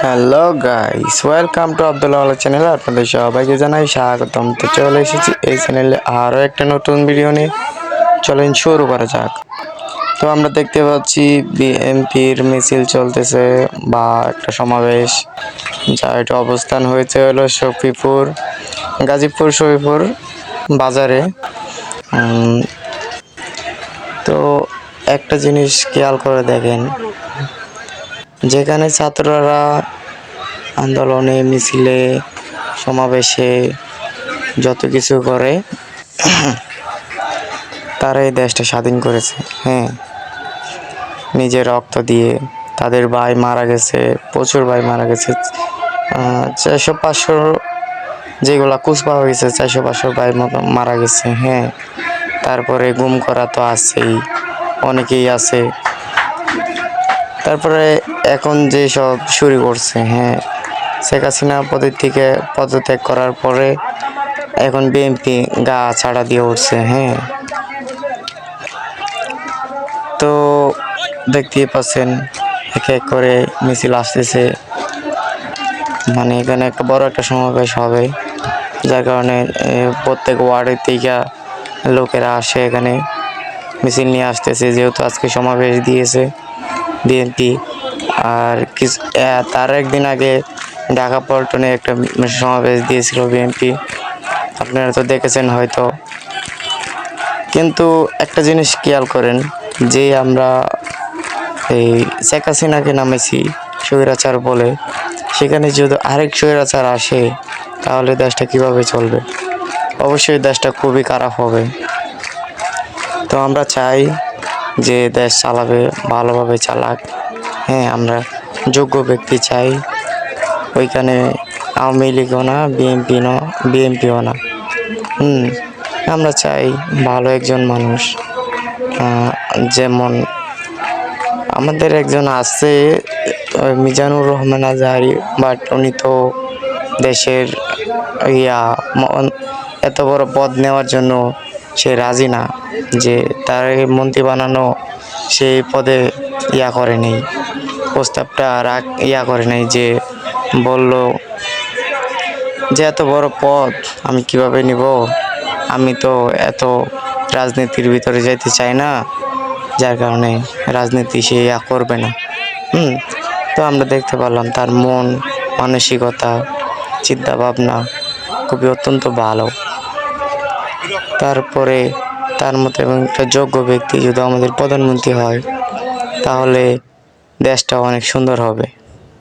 Hello guys, welcome to Abdullah Al channel. আপনাদের সবাইকে জানাই স্বাগতম। তো চলে এসেছি এই চ্যানেলে আরও একটা নতুন ভিডিও নিয়ে। চলেন শুরু করা যাক। তো আমরা দেখতে পাচ্ছি বিএনপির মিছিল চলতেছে বা একটা সমাবেশ, যা এটা অবস্থান হয়েছে হলো শফিপুর, গাজীপুর শফিপুর বাজারে। তো একটা জিনিস খেয়াল করে দেখেন, যেখানে ছাত্ররা আন্দোলনে, মিছিলে, সমাবেশে যত কিছু করে, তারা এই দেশটা স্বাধীন করেছে। হ্যাঁ, নিজের রক্ত দিয়ে। তাদের ভাই মারা গেছে, প্রচুর ভাই মারা গেছে। 400-500 যেগুলা কুচ পাওয়া গেছে, 400-500 ভাই মতো মারা গেছে। হ্যাঁ, তারপরে গুম করা তো আছেই, অনেকেই আছে। তারপরে এখন যে সব শুরু করছে, হ্যাঁ, শেখ হাসিনা পদত্যাগ করার পরে এখন বিএনপি গা ছাড়া দিয়ে উঠছে। হ্যাঁ, তো দেখতেই পাচ্ছেন এক এক করে মিছিল আসতেছে। মানে এখানে একটা বড় একটা সমাবেশ হবে, যার কারণে প্রত্যেক ওয়ার্ডের থেকে লোকেরা আসে এখানে মিছিল নিয়ে আসতেছে, যেহেতু আজকে সমাবেশ দিয়েছে বিএনপি। আর তার একদিন আগে ঢাকা পল্টনে একটা সমাবেশ দিয়েছিল বিএনপি, আপনারা তো দেখেছেন হয়তো। কিন্তু একটা জিনিস খেয়াল করেন, যে আমরা এই শেখ হাসিনাকে নামেছি স্বৈরাচার বলে, সেখানে যদি আরেক স্বৈরাচার আসে তাহলে দেশটা কিভাবে চলবে? অবশ্যই দেশটা খুবই খারাপ হবে। তো আমরা চাই যে দেশ চালাবে, ভালোভাবে চালাক। হ্যাঁ, আমরা যোগ্য ব্যক্তি চাই, ওইখানে আওয়ামী লীগও না, বিএনপিও না। আমরা চাই ভালো একজন মানুষ, যেমন আমাদের একজন আছে মিজানুর রহমান আজহারি, বাট উনি তো দেশের এত বড় পদ নেওয়ার জন্য সে রাজি না, যে তার মন্ত্রী বানানো সেই পদে করে নেই, প্রস্তাবটা করে নেই, যে বলল যে এত বড় পদ আমি কিভাবে নিব, আমি তো এত রাজনীতির ভিতরে যেতে চাই না, যার কারণে রাজনীতি সে করবে না। তো আমরা দেখতে পারলাম তার মন মানসিকতা, চিন্তা ভাবনা খুবই অত্যন্ত ভালো। তারপরে তার মতো এবং একটা যোগ্য ব্যক্তি যদি আমাদের প্রধানমন্ত্রী হয়, তাহলে দেশটা অনেক সুন্দর হবে।